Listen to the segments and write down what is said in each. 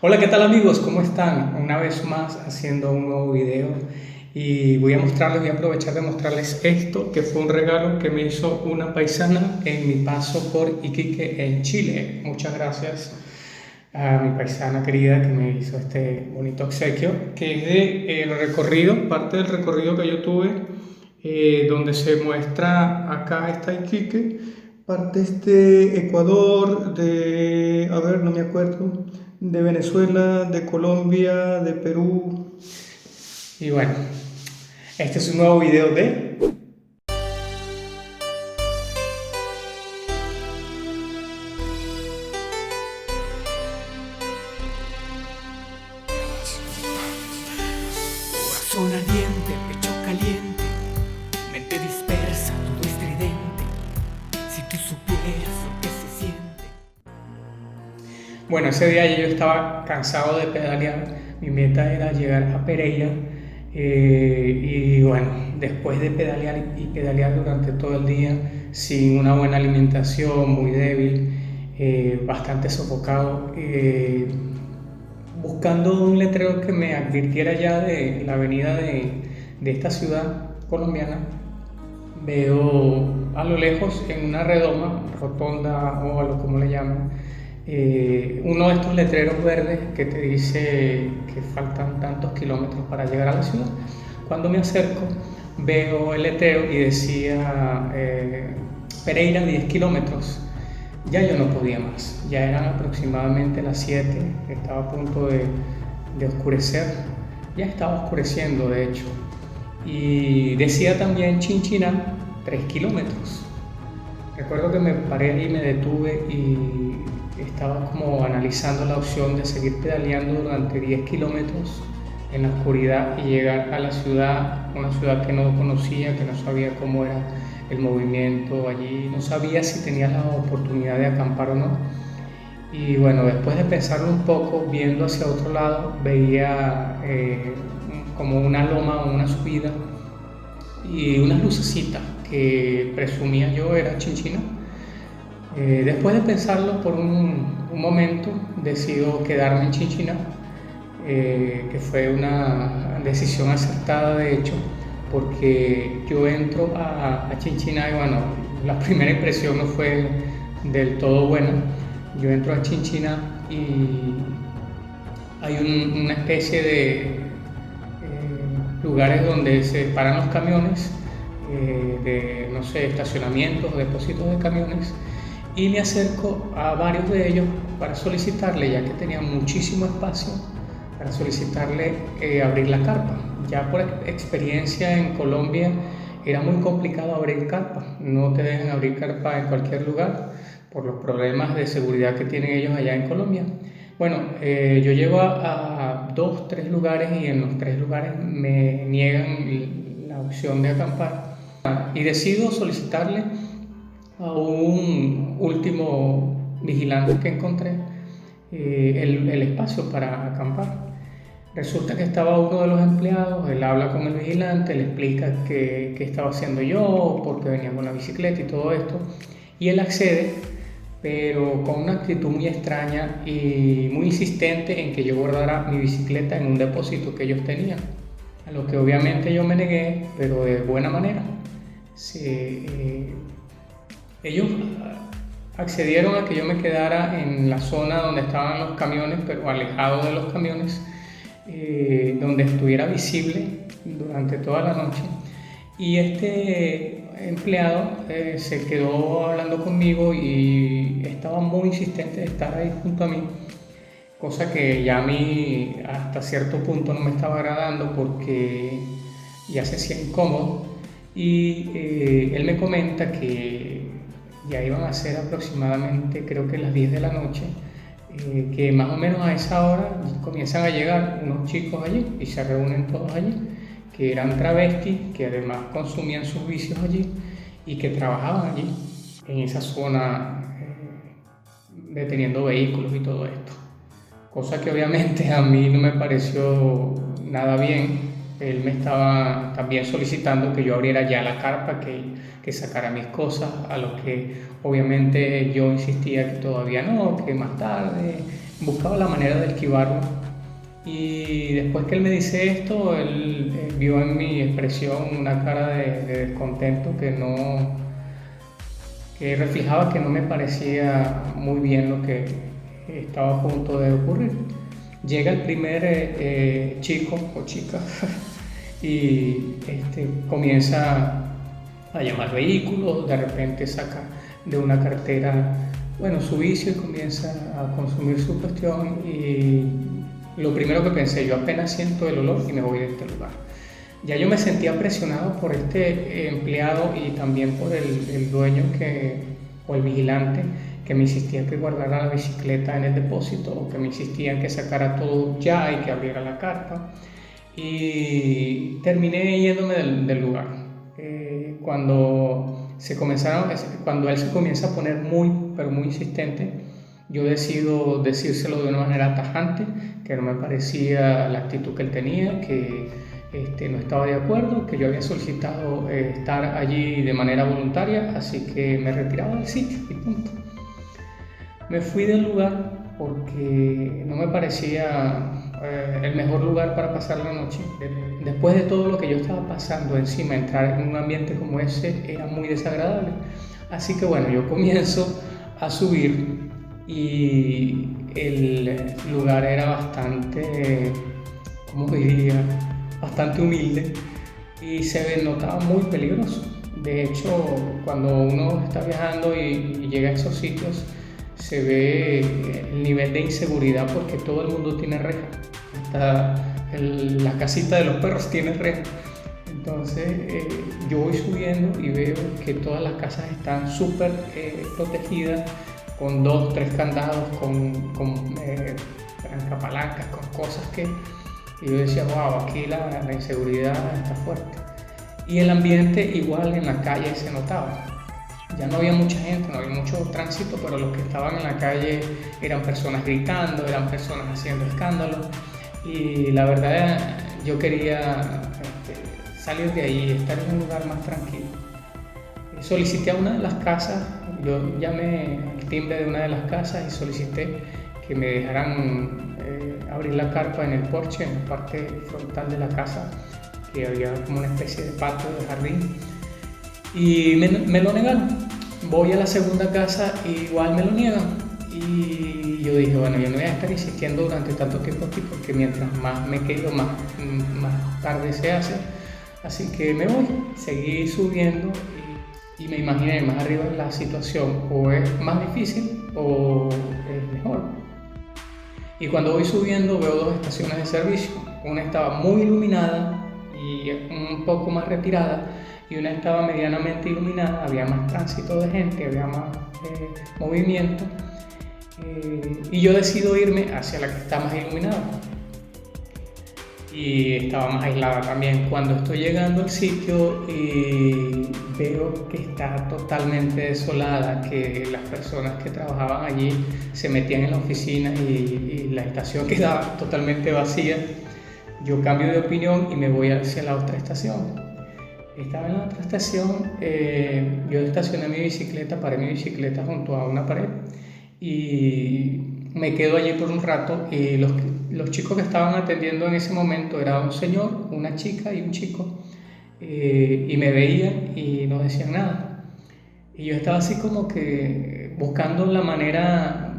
Hola, ¿qué tal amigos? ¿Cómo están? Una vez más haciendo un nuevo video y voy a aprovechar de mostrarles esto que fue un regalo que me hizo una paisana en mi paso por Iquique en Chile. Muchas gracias a mi paisana querida que me hizo este bonito obsequio, que es de el recorrido, parte del recorrido que yo tuve, donde se muestra acá está Iquique, parte de Ecuador, a ver, no me acuerdo, de Venezuela, de Colombia, de Perú. Y bueno, este es un nuevo video de... Corazón ardiente, pecho caliente, mente dispersa, todo estridente. Si tú supieras lo que se siente. Bueno, ese día yo estaba cansado de pedalear, mi meta era llegar a Pereira y bueno, después de pedalear y pedalear durante todo el día sin una buena alimentación, muy débil, bastante sofocado, buscando un letrero que me advirtiera ya de la avenida de esta ciudad colombiana, veo a lo lejos en una redoma, rotonda o a lo como le llaman, uno de estos letreros verdes que te dice que faltan tantos kilómetros para llegar a la ciudad. Cuando me acerco veo el letrero y decía Pereira 10 kilómetros. Ya yo no podía más, ya eran aproximadamente las 7, estaba a punto de oscurecer, ya estaba oscureciendo de hecho, y decía también Chinchiná 3 kilómetros. Recuerdo que me paré y me detuve y estaba como analizando la opción de seguir pedaleando durante 10 kilómetros en la oscuridad y llegar a la ciudad, una ciudad que no conocía, que no sabía cómo era el movimiento allí, no sabía si tenía la oportunidad de acampar o no. Y bueno, después de pensarlo un poco, viendo hacia otro lado, veía como una loma o una subida y unas lucecitas que presumía yo era Chinchina. Después de pensarlo por un momento, decido quedarme en Chinchina, que fue una decisión acertada de hecho, porque yo entro a Chinchina y bueno, la primera impresión no fue del todo buena. Yo entro a Chinchina y hay una especie de lugares donde se paran los camiones, de no sé, estacionamientos, depósitos de camiones, y me acerco a varios de ellos para solicitarle, ya que tenía muchísimo espacio, para solicitarle abrir la carpa. Ya por experiencia en Colombia era muy complicado abrir carpa, no te dejan abrir carpa en cualquier lugar por los problemas de seguridad que tienen ellos allá en Colombia. Bueno, yo llego a dos, tres lugares y en los tres lugares me niegan la opción de acampar y decido solicitarle a un último vigilante que encontré el espacio para acampar. Resulta que estaba uno de los empleados, él habla con el vigilante, le explica qué estaba haciendo yo, por qué venía con la bicicleta y todo esto, y él accede, pero con una actitud muy extraña y muy insistente en que yo guardara mi bicicleta en un depósito que ellos tenían, a lo que obviamente yo me negué, pero de buena manera. Sí, ellos accedieron a que yo me quedara en la zona donde estaban los camiones, pero alejado de los camiones, donde estuviera visible durante toda la noche. Y este empleado se quedó hablando conmigo y estaba muy insistente de estar ahí junto a mí, cosa que ya a mí hasta cierto punto no me estaba agradando porque ya se hacía incómodo. Y él me comenta que ya iban a ser aproximadamente creo que las 10 de la noche, que más o menos a esa hora comienzan a llegar unos chicos allí y se reúnen todos allí, que eran travestis, que además consumían sus vicios allí y que trabajaban allí en esa zona, deteniendo vehículos y todo esto. Cosa que obviamente a mí no me pareció nada bien. Él me estaba también solicitando que yo abriera ya la carpa, que sacara mis cosas, a lo que obviamente yo insistía que todavía no, que más tarde, buscaba la manera de esquivarlo. Y después que él me dice esto, él vio en mi expresión una cara de descontento que reflejaba que no me parecía muy bien lo que estaba a punto de ocurrir. Llega el primer chico o chica y comienza a llamar vehículos, de repente saca de una cartera, su vicio y comienza a consumir su cuestión. Y lo primero que pensé, yo apenas siento el olor y me voy de este lugar. Ya yo me sentía presionado por este empleado y también por el dueño o el vigilante que me insistía que guardara la bicicleta en el depósito, o que me insistía en que sacara todo ya y que abriera la carpa. Y terminé yéndome del lugar. Cuando él se comienza a poner muy, pero muy insistente, yo decido decírselo de una manera tajante, que no me parecía la actitud que él tenía, que no estaba de acuerdo, que yo había solicitado estar allí de manera voluntaria, así que me retiraba del sitio y punto. Me fui del lugar porque no me parecía el mejor lugar para pasar la noche. Después de todo lo que yo estaba pasando encima, entrar en un ambiente como ese era muy desagradable. Así que yo comienzo a subir y el lugar era bastante, bastante humilde y se notaba muy peligroso. De hecho, cuando uno está viajando y llega a esos sitios, se ve el nivel de inseguridad porque todo el mundo tiene reja. Hasta la casita de los perros tiene reja. Entonces yo voy subiendo y veo que todas las casas están súper protegidas, con 2, 3 candados, con trancapalancas, con cosas y yo decía, wow, aquí la inseguridad está fuerte. Y el ambiente igual en la calle se notaba. Ya no había mucha gente, no había mucho tránsito, pero los que estaban en la calle eran personas gritando, eran personas haciendo escándalo. Y la verdad, yo quería salir de ahí y estar en un lugar más tranquilo. Solicité a una de las casas, yo llamé al timbre de una de las casas y solicité que me dejaran abrir la carpa en el porche, en la parte frontal de la casa, que había como una especie de patio de jardín. Y me lo negaron. Voy a la segunda casa y igual me lo niegan. Y yo dije, yo no voy a estar insistiendo durante tanto tiempo aquí, porque mientras más me quedo, más tarde se hace. Así que me voy. Seguí subiendo y me imaginé más arriba la situación o es más difícil o es mejor. Y cuando voy subiendo veo 2 estaciones de servicio. Una estaba muy iluminada y un poco más retirada, y una estaba medianamente iluminada, había más tránsito de gente, había más movimiento, y yo decido irme hacia la que está más iluminada y estaba más aislada también. Cuando estoy llegando al sitio y veo que está totalmente desolada, que las personas que trabajaban allí se metían en la oficina y la estación quedaba totalmente vacía, yo cambio de opinión y me voy hacia la otra estación. Estaba en la otra estación, yo estacioné mi bicicleta, paré mi bicicleta junto a una pared y me quedo allí por un rato. Y los chicos que estaban atendiendo en ese momento era un señor, una chica y un chico, y me veían y no decían nada. Y yo estaba así como que buscando la manera,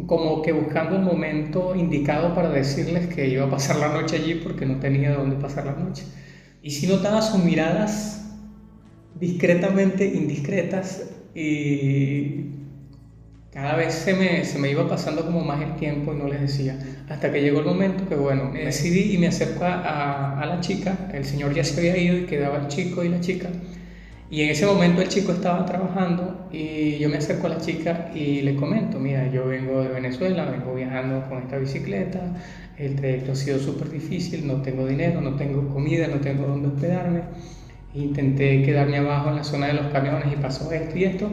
como que buscando el momento indicado para decirles que iba a pasar la noche allí porque no tenía dónde pasar la noche. Y sí notaba sus miradas discretamente indiscretas y cada vez se me iba pasando como más el tiempo y no les decía. Hasta que llegó el momento que me decidí y me acerco a la chica. El señor ya se había ido y quedaba el chico y la chica. Y en ese momento el chico estaba trabajando y yo me acerco a la chica y le comento, mira, yo vengo de Venezuela, vengo viajando con esta bicicleta, el trayecto ha sido súper difícil, no tengo dinero, no tengo comida, no tengo dónde hospedarme. Intenté quedarme abajo en la zona de los camiones y pasó esto y esto.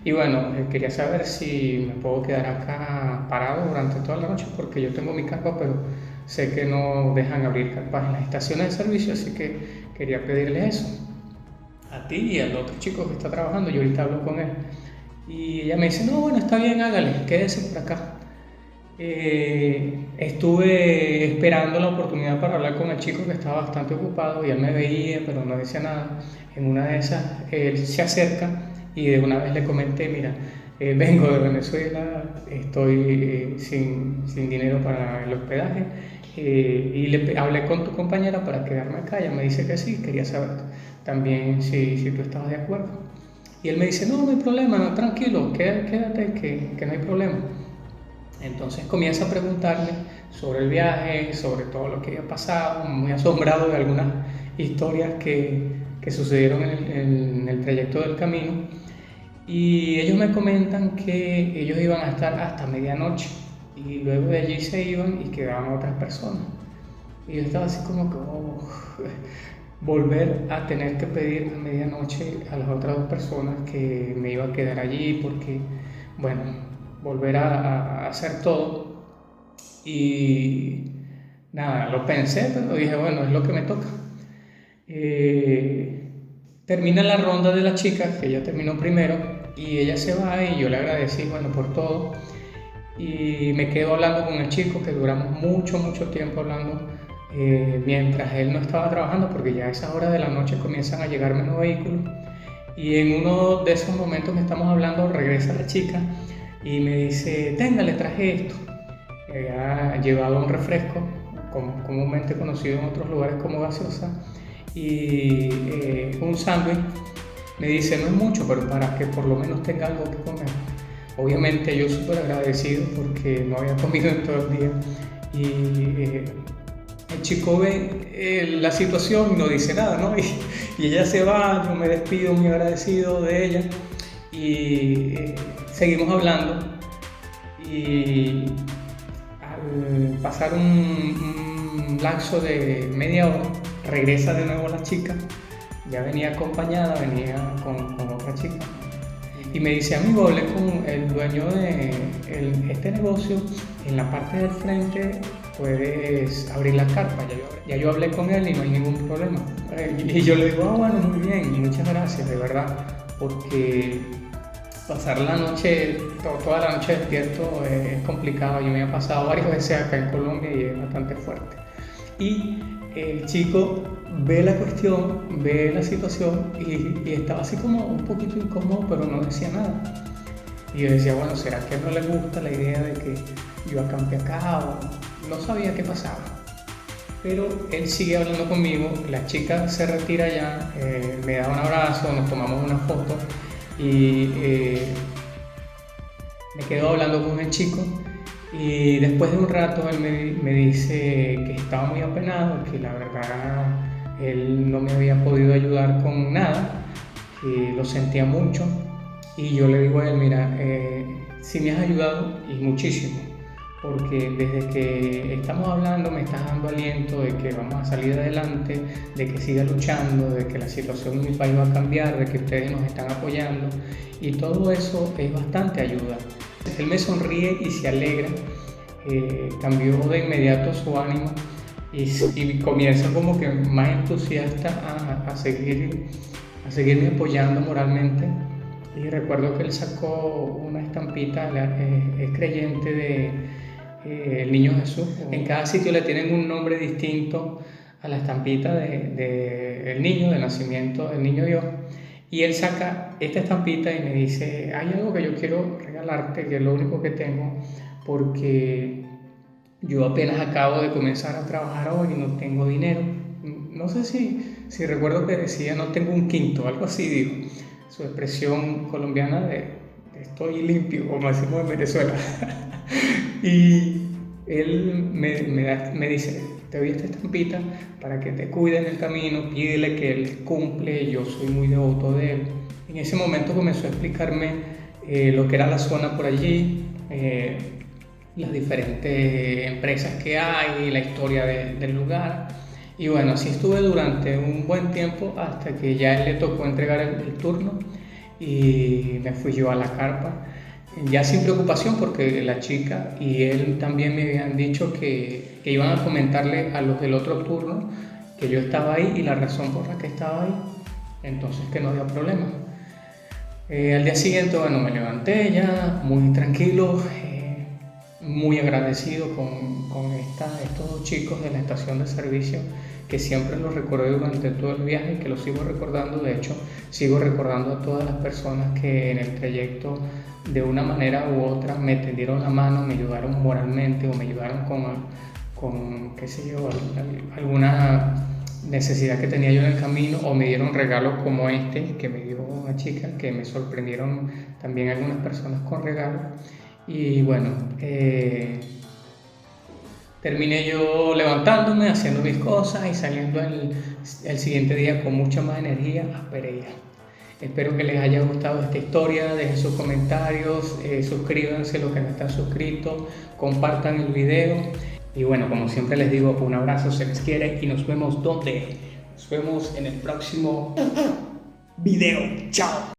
Y quería saber si me puedo quedar acá parado durante toda la noche porque yo tengo mi carpa, pero sé que no dejan abrir carpas en las estaciones de servicio, así que quería pedirle eso a ti y al otro chico que está trabajando. Yo ahorita hablo con él y ella me dice, no, está bien, hágale, quédese por acá. Estuve esperando la oportunidad para hablar con el chico que estaba bastante ocupado y él me veía, pero no decía nada. En una de esas, él se acerca y de una vez le comenté, mira, vengo de Venezuela, estoy sin dinero para el hospedaje y hablé con tu compañera para quedarme acá. Ella me dice que sí, quería saber también si tú estabas de acuerdo. Y él me dice, no hay problema, no, tranquilo, quédate, que no hay problema. Entonces comienza a preguntarme sobre el viaje, sobre todo lo que había pasado, muy asombrado de algunas historias que sucedieron en el trayecto del camino. Y ellos me comentan que ellos iban a estar hasta medianoche y luego de allí se iban y quedaban otras personas. Y yo estaba así como que volver a tener que pedir a medianoche a las otras dos personas que me iba a quedar allí porque, bueno, volver a hacer todo. Y nada, lo pensé, pero dije, bueno, es lo que me toca. Termina la ronda de las chicas, que ella terminó primero, y ella se va y yo le agradecí, bueno, por todo. Y me quedo hablando con el chico, que duramos mucho tiempo hablando, mientras él no estaba trabajando, porque ya a esas horas de la noche comienzan a llegar menos vehículos. Y en uno de esos momentos que estamos hablando, regresa la chica y me dice, tenga, le traje esto. Ha llevado un refresco, comúnmente conocido en otros lugares como gaseosa, y un sándwich. Me dice, no es mucho, pero para que por lo menos tenga algo que comer. Obviamente yo súper agradecido porque no había comido en todo el día. Y el chico ve la situación y no dice nada, ¿no? Y ella se va, yo me despido muy agradecido de ella y seguimos hablando. Y al pasar un lapso de media hora, regresa de nuevo la chica. Ya venía acompañada, venía con otra chica. Y me dice, amigo, hablé con el dueño de este negocio, en la parte del frente puedes abrir la carpa. Ya yo hablé con él y no hay ningún problema. Y yo le digo, bueno, muy bien, muchas gracias, de verdad, porque pasar la noche, toda la noche despierto es complicado. Yo me he pasado varias veces acá en Colombia y es bastante fuerte. Y el chico ve la cuestión, ve la situación y estaba así como un poquito incómodo, pero no decía nada. Y yo decía, bueno, ¿será que no le gusta la idea de que yo acampe acá? O no sabía qué pasaba. Pero él sigue hablando conmigo, la chica se retira ya, me da un abrazo, nos tomamos una foto y me quedo hablando con el chico. Y después de un rato él me dice que estaba muy apenado, que la verdad él no me había podido ayudar con nada, que lo sentía mucho. Y yo le digo a él, mira, sí me has ayudado y muchísimo, porque desde que estamos hablando me estás dando aliento de que vamos a salir adelante, de que siga luchando, de que la situación en mi país va a cambiar, de que ustedes nos están apoyando y todo eso es bastante ayuda. Él me sonríe y se alegra, cambió de inmediato su ánimo y comienza como que más entusiasta a seguirme apoyando moralmente. Y recuerdo que él sacó una estampita, es creyente de el Niño Jesús. En cada sitio le tienen un nombre distinto a la estampita del niño, del nacimiento del niño Dios. Y él saca esta estampita y me dice, hay algo que yo quiero regalarte, que es lo único que tengo, porque yo apenas acabo de comenzar a trabajar hoy y no tengo dinero. No sé si recuerdo que decía, no tengo un quinto, algo así dijo. Su expresión colombiana de estoy limpio, como decimos en Venezuela. Y él me dice, te doy esta estampita para que te cuide en el camino, pídele que él cumple, yo soy muy devoto de él. En ese momento comenzó a explicarme lo que era la zona por allí, las diferentes empresas que hay, la historia del lugar. Y bueno, así estuve durante un buen tiempo hasta que ya él le tocó entregar el turno y me fui yo a la carpa. Ya sin preocupación porque la chica y él también me habían dicho que iban a comentarle a los del otro turno que yo estaba ahí y la razón por la que estaba ahí, entonces que no había problema. Al día siguiente, bueno, me levanté ya muy tranquilo, muy agradecido con estos dos chicos de la estación de servicio, que siempre los recordé durante todo el viaje y que los sigo recordando. De hecho, sigo recordando a todas las personas que en el trayecto de una manera u otra me tendieron la mano, me ayudaron moralmente o me ayudaron con qué sé yo, alguna necesidad que tenía yo en el camino, o me dieron regalos como este que me dio una chica, que me sorprendieron también algunas personas con regalos. Y bueno, terminé yo levantándome, haciendo mis cosas y saliendo el siguiente día con mucha más energía a Pereira. Espero que les haya gustado esta historia, dejen sus comentarios, suscríbanse los que no están suscritos, compartan el video. Y bueno, como siempre les digo, un abrazo, se les quiere y nos vemos donde. Nos vemos en el próximo video. Chao.